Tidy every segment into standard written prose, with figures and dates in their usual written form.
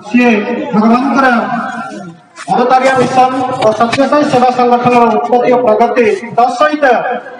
सी भगवान अवतारिया मिशन और सत्यसाई सेवा संगठन उत्पत्ति और प्रगति तत्सहित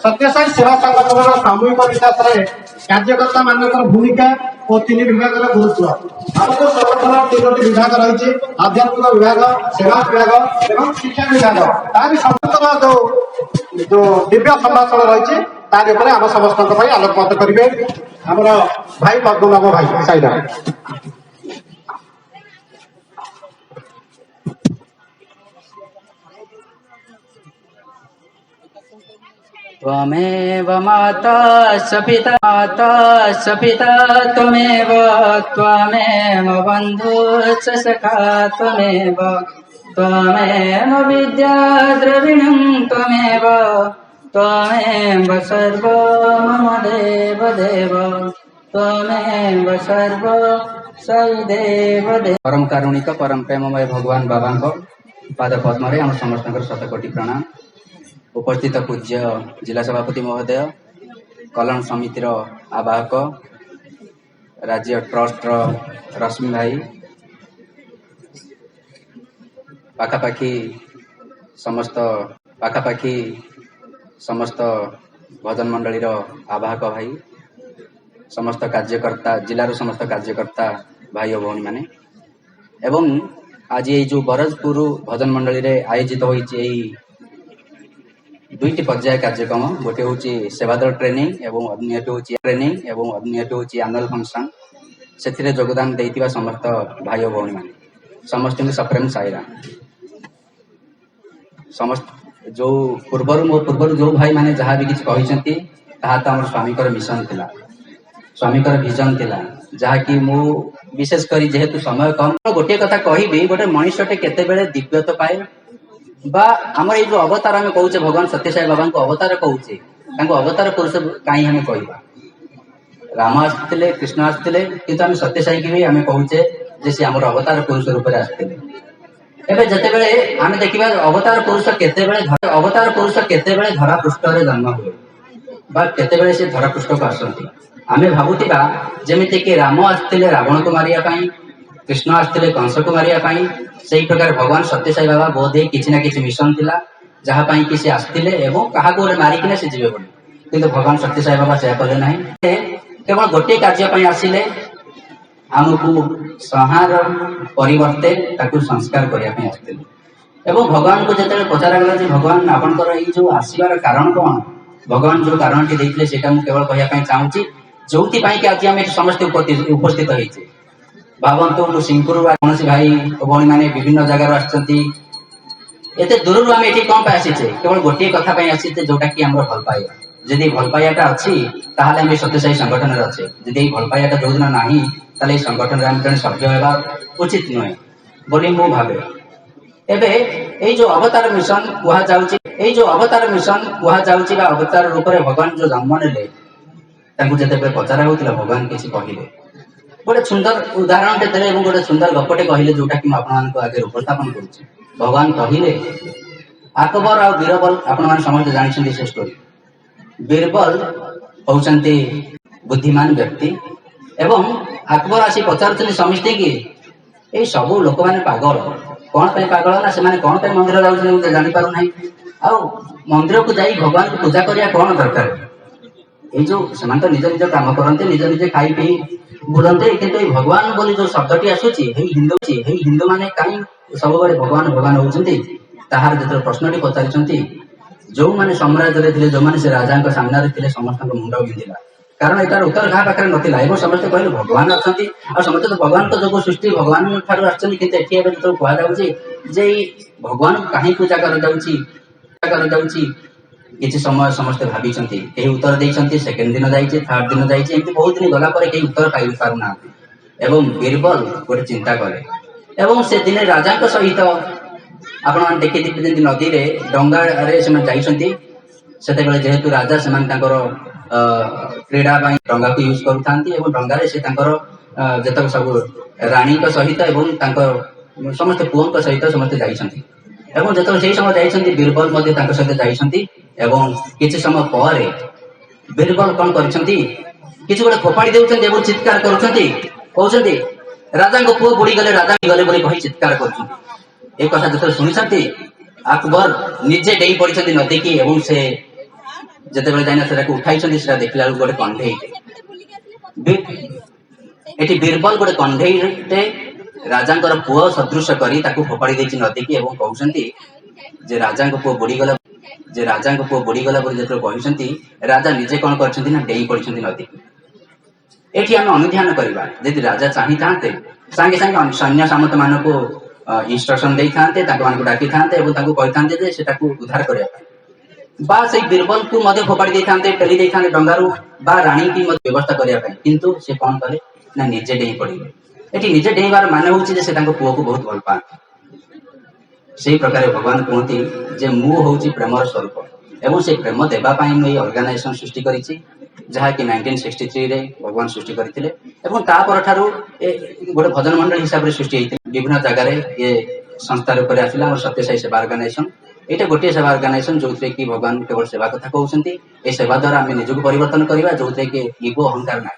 सत्यसाई सेवा संगठन सामूहिक विकास कार्यकर्ता मान भूमिका और तीन विभाग गुरुत्व आमको संगठन तीनो विभाग रही आध्यात्मिक विभाग सेवा विभाग एवं शिक्षा विभाग तारी समस्त जो दिव्य संभाषण रही आम समस्त आलोकपात करेंगे आमर भाई पद्मनाभ भाई साईराम। त्वमेव माता स पिता त्वमेव त्वमेव बन्धुश्च सखा त्वमेव विद्या द्रविणं त्वमेव सर्व मम देव त्वमेव सर्व सैदेव देव। परम कारुणिक परम प्रेममय भगवान बाबा पाद पद्म आम समस्त शतकोटि प्रणाम। उपस्थित पूज्य जिला सभापति महोदय, कल्याण समितिर आवाहक, राज्य ट्रस्ट रश्मि भाई, पाखापाखि समस्त भजन मंडली आवाहक भाई, समस्त कार्यकर्ता, जिलार समस्त कार्यकर्ता भाई और भौणी माने एवं आज ये जो बरजपुर भजन मंडली रे आयोजित होई दुईटी पर्याय कार्यक्रम, गोटे हूँ सेवादल ट्रेनिंग एवं अन्यटी हूँ आनुअल फंक्शन से योगदान देइतिबा समस्त भाई और भौणी माने समस्त सप्रेम साईराम। समस्त जो पूर्वर जो भाई माने जहाँ भी किसी कहते तो आम स्वामी मिशन थिला, स्वामी विजन थिला, जहाँकि मु विशेष करी जेहेतु समय कम गोटे कथा कहबी, गोटे मनुष्यटे केतेबेले दिव्यता पाए बा आमर ये जो अवतार आम कहूचे भगवान सत्यसाई बाबा को अवतार कहूचे, अवतार पुरुष कहीं आम कह राम आसते कृष्ण आसते किंतु आम सत्यसाई की भी आम कहूचे जे सी आम अवतार पुरुष रूप में आसते। एवं जितेबले आम देखा अवतार पुरुष केतेबेले धरा पृष्ठ जन्म हुए बा केतेबेले से धरा पृष्ठ को आसती आम भावुवा जमीती कि राम आसते रावण को मारिया, कृष्ण आसते कंस को मारिया, से प्रकार भगवान सत्यसाई बाबा बोधे किसी ना किसी मिशन थिला जहाँ कि से आसते क्या गोटे मारिकिना से जीवे बोली, किंतु भगवान सत्यसाई बाबा से कले ना, केवल गोटे कार्य आसिले आमको संहार परिवर्ते ताकू संस्कार करने आसते। एवं भगवान को जिते पचारा गला भगवान आपंकर ये जो आसबार कारण कौन, भगवान जो कारण टी देते से केवल कहना चाहूँगी जो कि आज आम समस्त उपस्थित होती भावतु सिंहपुर कौन भाई भौणी मैंने विभिन्न जगार आते दूर आम ये कौन आसीचे केवल गोटे कथा आसीचे जोटा कि आम भल पाइबा, जदि भल पाइबाटा अच्छी ताहले आम सत्यसाई संगठन अच्छे, जदि भल पाइबाटा जो दिन ना संगठन आम जन सभ्य होगा उचित नुहे बोली मु भावे। एवं ये जो अवतार मिशन कहुची अवतार रूप में भगवान जो जन्म ने जिते पचारा होता भगवान किसी कहले गोटे सुंदर उदाहरण टे देले गोटे सुंदर गपटे कहले जोटा कि आगे उपस्थापन करुचे। भगवान कहले अकबर और बीरबल आपण समस्त जानते से स्टोरी। बीरबल होउचंती बुद्धिमान व्यक्ति एवं अकबर आसी पचार समझते कि ये सब लोक मैंने पागल कौन पे पागल ना से कौन पे मंदिर जाऊँ जापार ना आ मंदिर को जाई भगवान को पूजा करिया कौन दरकार, ये जो से निज निज काम करते निज निजे खाई पी बुलते किंतु भगवान बोली जो शब्दटी आसूची हिंदू माने कहीं सब भगवान भगवान होती ताहार जो प्रश्नटी पचारि जो मैंने साम्राज्य थे जो मैंने से राजा सामने थे समस्त मुंड बिंधिला कारण यार उत्तर घा पाखे नाला एवं समस्त कहले भगवान अच्छा समस्त तो भगवान तो जो सृष्टि भगवान ठार आसुच्छे जे भगवान कहीं पूजा कर किसी समय समस्ते भावी कहीं उत्तर देते सेकेंड दिन जाइए थर्ड दिन जाइए बहुत दिन गला कहीं उत्तर पाई पार ना एवं बीरबल गोटे चिंता कले एवं से दिन राजा सहित आपण देखी नदी में डंगा से जेहेतु राजा से क्रीड़ा डंगा को यूज करूँ डंगार से जितक सब राणी सहित समस्त पुओं सहित समस्त जाइछन्ति एवं जो से समय जाइछन्ति बीरबल सहित जाइछन्ति एवं किसी समय पर बीरबल कौन कर किसी गोटे फोपाड़ी देउछन्ति एवं चित्कार करुछन्ति कहउछन्ति राजा पुओ बुड़ी गले राजा गले बोली कही चित्कार कर कथा जो शुणी अकबर निजे डे पड़ी नदी की एवं से जिते जाइना उठाई देखला गोटे कंधे एटी बीरबल गोटे कंधे राजा पुओ सदृश करी फोपाड़ी देछि नदी की एवं कहउछंती जे राजा पुओ बुड़ी गला जो कहते राजा निजे कौन कर डेई पड़ी नदी एठी आम अनुध्यान करवा यदि राजा चाही था सांगे सांगे सैन्य सामंत मान को इंस्ट्रक्शन दे था डाकी था उद्धार करने बीरबल को फोपाड़ी पेली डंगारू राणी की व्यवस्था करने किंतु से कौन करे ना निजे डेई पड़े ये निजे डेईबार मान हूँ पुओ को बहुत भल पाते से प्रकार भगवान कहती जे मु हूँ प्रेमर स्वरूप एवं से प्रेम देवाई मुझे ऑर्गेनाइजेशन सृष्टि करी जहाँकि 1963 रे भगवान सृष्टि करथिले एवं तापर ठारू गोटे भजन मंडल हिसाब से सृष्टि होती विभिन्न जगह ये संस्था रूप आसला और सत्यसाई सेवा ऑर्गेनाइजेशन ये गोटे सेवा ऑर्गेनाइजेशन जो कि भगवान केवल सेवा कथा कहते ये सेवा द्वारा आम निजक परिवर्तन करवा जो कि इगो अहंकार ना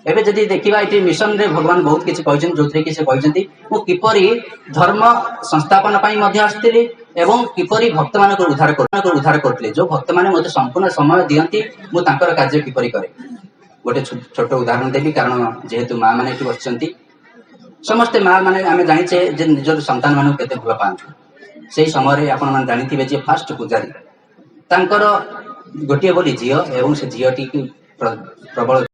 एबे जदि देखिबा इटी मिशन रे भगवान बहुत किछि कहछन जोथरे कि से कहछन्ती मु किपरि धर्म संस्थापन पई मध्ये आस्थिली एवं किपरि भक्त मानक उद्धार करथिले जो भक्त माने मते संपूर्ण समय दियंती मु तांकर कार्य किपरि करे गोटे छोट उदाहरण देबी कारण जेहेतु मां माने एठी बसचंती समस्त मां माने आमे जानिछे जे निजर संतान मानक केते भल पांती सेही समय रे आपण मान जानिथिबे जे फास्ट पुजारी तांकर गोटिए बोली जियो एवं से जियोटी की प्रबल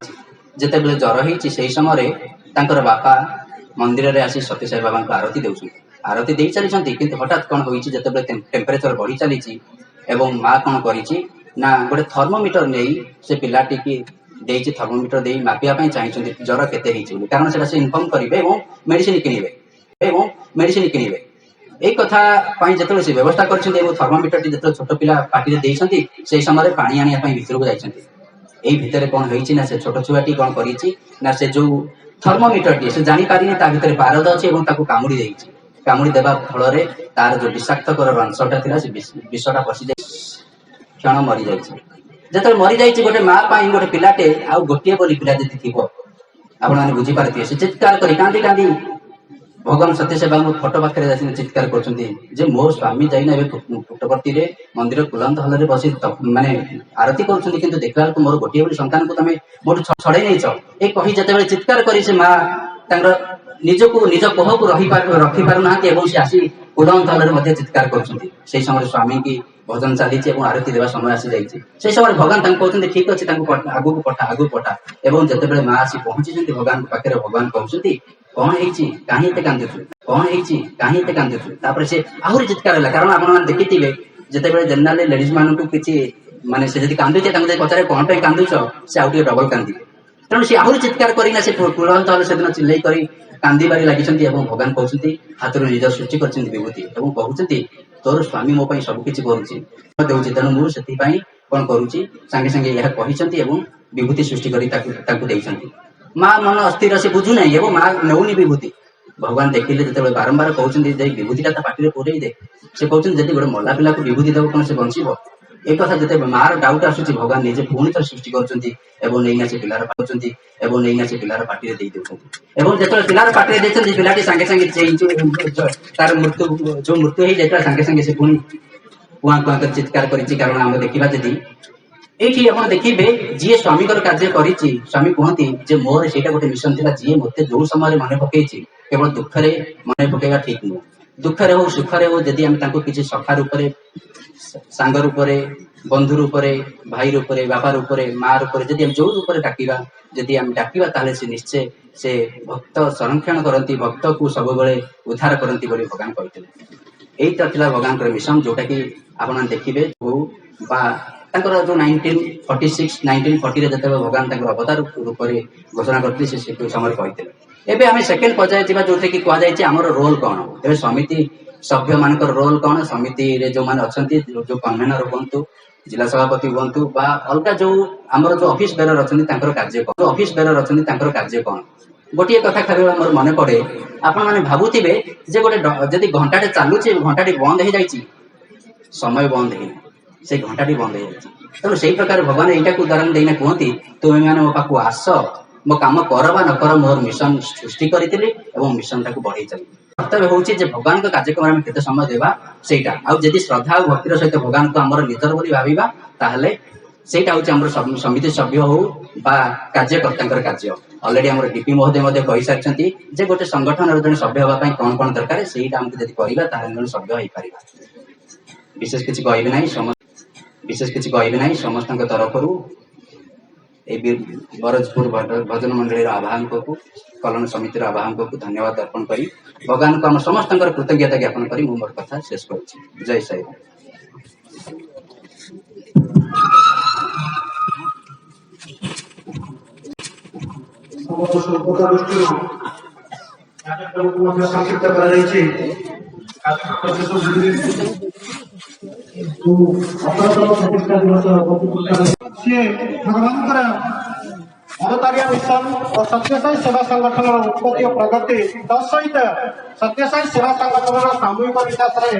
जिते बेले जर हो समय बापा मंदिर में आसी सत्य साई बाबा को आरती दे चली किंतु हठात कौन होती टेम्परेचर बढ़ी चली माँ कौन करना गोटे थर्मोमीटर नहीं से पिलाटी की थर्मोमीटर दे मापिया चाहिए जर केते कारण से इनफर्म करेंगे मेडिसिन किणवे एक कथा जो से व्यवस्था कर थर्मोमीटर जो छोट पिला पार्टी देते से समय पानी आने भीतर को जाती यही भितर कौन होती ना से छोट छुआटी कौन कर से जो थर्मोमीटर टी से जानी पारिनी ता भितर पारद अच्छी कामुड़ी देछि कामुड़ी देबा फल तार जो विषाक्तकर अंशटा थिला से विषटा पशि जाय क्षण मरी जाइछि जतले मरी जाइछि गोटे मां पाई गोटे पिलाटे आ गोटिए बोली पिला जति थिबो आपण माने बुझी पारथिबे से चित्कार करी कांदी कांदी भगवान सत्य सेवा फोटो पाखे जाती चित्कार कर मोर स्वामी जाइना पुटवर्ती मंदिर कुलंत हल बस माने आरती कर देखला मोर गोटे बोली संतान को तुम मोट छड़े नहीं ये कही जिते चित्कार करी से माँ निजको निज कोह को रखी पारना से आसी कुलंत हल चित्कार कर समय स्वामी की भजन चली आरती देवा समय आसी जाइए समय भगवान कहते ठीक अच्छे आगू पठा एवं जिते माँ आसी पहुंची भगवान पाखे भगवान कहते कौन कहीं कांदुचु से आहरी चित्कार है कारण आप देखिए जिते जनरल लेडीज मान को किसी माने से जब कांदुचे पचारे कौन पे कांदुच से आउ डबल कांदी तेणु से आहरी चित्कार करना से कुलंत हल से दिन चिल्लई कर कांदी लगी भगवान कहते हाथ निज सृष्टि कर विभूति कहते तोर स्वामी मो सबकि करुच्ची तेणु मुझे कौन करुच्ची सांगे सांगे यह कहते विभूति सृष्टि कर माँ मन अस्थिर से बुझू ना एवं माँ नौनी विभूति भगवान देखिले जो बारंबार कहते विभूतिटा पार्टी पूरे दे से कहते जब गोटे मल्ला पिला को विभूति देव कौन से बंचब एक कथा जो मार डाउट आसूँ भगवान निजे पुणी थर सृष्टि करना से पिलार पाँच पिलार पार्टी दे जो पिलार पार्टी देते पिलाटी सांगे सांगे तार मृत्यु जो मृत्यु हो जाता सांगे सांगे से पुणी कुआ कुआ कर चित्कार कारण आम देखा जदि ये आप देखिए जी स्वामी कार्य कर स्वामी कहती मोर से गोटे मिशन था जी मत जो समय मन पकई केवल दुखरे मन पकड़ा ठीक नुह दुखरे हो सुखरे हो जदि किसी सखा रूप सांग रूप बंधु रूप भाई रूप बापा रूप माँ रूप जदि जो रूप डाकिबा जदि डाकिबा ताले से निश्चय से भक्त संरक्षण करती भक्त को सब उद्धार करती भगवान कहते यही भगवान मिशन जोटा कि आप देखिए जो 1946 1940 जब भगवान अवतार रूप घोषणा करते समय कहते एबे आम सेकेंड पर्याय जो कि कहुई आम रोल कौन ए समिति सभ्य मान रोल कौन समिति जो मैंने अच्छा जो कन्वेनर हूँ जिला सभापति हूँ अलग जो आमर जो ऑफिस बेरर अच्छा कार्य कौन ऑफिस बेरर अच्छा कार्य कौन गोटे कथा खाली मोर मन पड़े आपण मैंने भावुवे गोटे जदि घंटाटे चलुचे घंटाटी बंद हो जाए समय बंद है से घंटाटी बंद हो जाए तेणु से प्रकार भगवान यहाँ उदाहरण देना कहती तुम्हें मैंने मो पाक आस मो काम कर बा न कर मोर मिशन सृष्टि करी एवं मिशन टाक बढ़ई चली कर्तव्य हूँ भगवान कार्यक्रम में केते समय देवा सेटा आ जदि श्रद्धा और भक्तिर सहित भगवान को आमर निजर बोली भाविबा ताहले सेटा हूँ आमर समिति सभ्य हो बा कार्यकर्ता कार्य ऑलरेडी आमर डीपी महोदय कही सारी जे गोटे संगठन जन सभ्य होगा कौन कौन दरकार सेटा आमको जदि करबा ताहले जन सभ्य हो पारिबा विशेष किछि कहबी नहीं समस्त तरफ बरजपुर भजन मंडली आवाहक को कल्याण समिति आवाहक को धन्यवाद अर्पण करी भगवान को आम समस्त कृतज्ञता ज्ञापन करी मोर कथा शेष कर जय साई संक्षिप्त कराଯାଇଛି भगवान अवतारिया मिशन और सत्यसाई सेवा संगठन उत्पत्ति और प्रगति तत्सहित सत्यसाई सेवा संगठन सामूहिक विकास